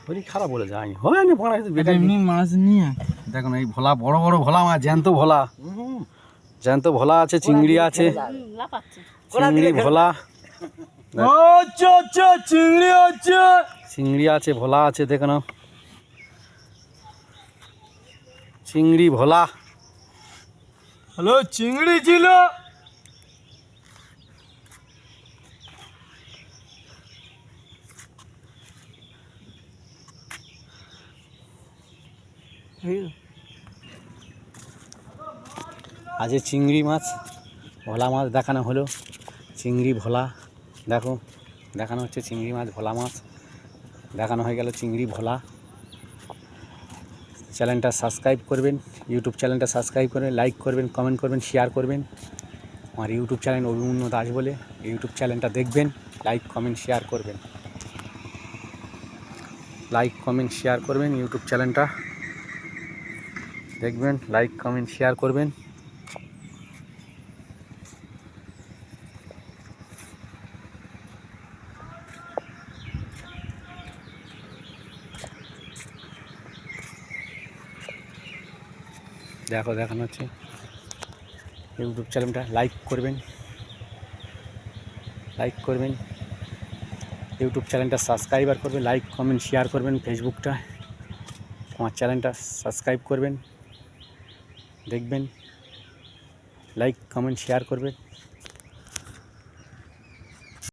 শরীর খারাপ বলে যায়নি হয় না পড়া এমনি মাছ নিয়ে দেখুন এই ভোলা বড় বড় ভোলা মাছ জ্যান্ত ভোলা জ্যান্ত ভোলা আছে চিংড়ি আছে চিংড়ি ভোলা চিংড়ি আছে চিংড়ি আছে ভোলা আছে দেখে নাও চিংড়ি ভোলা হ্যালো চিংড়ি ছিল আজ চিংড়ি মাছ ভোলা মাছ দেখানো হলো চিংড়ি ভোলা দেখো দেখানো হচ্ছে চিংড়ি মাছ ভোলা মাছ দেখানো হয়ে গেল চিংড়ি ভোলা চ্যানেলটা সাবস্ক্রাইব করবেন ইউটিউব চ্যানেলটা সাবস্ক্রাইব করবেন লাইক করবেন কমেন্ট করবেন শেয়ার করবেন আমার ইউটিউব চ্যানেল অভিমন্যু দাস বলে ইউটিউব চ্যানেলটা দেখবেন লাইক কমেন্ট শেয়ার করবেন লাইক কমেন্ট শেয়ার করবেন ইউটিউব চ্যানেলটা দেখবেন লাইক কমেন্ট শেয়ার করবেন দেখো দেখানো হচ্ছে ইউটিউব চ্যানেলটা লাইক করবেন ইউটিউব চ্যানেলটা সাবস্ক্রাইবার করবেন লাইক কমেন্ট শেয়ার করবেন ফেসবুকটা আমার চ্যানেলটা সাবস্ক্রাইব করবেন দেখবেন লাইক কমেন্ট শেয়ার করবেন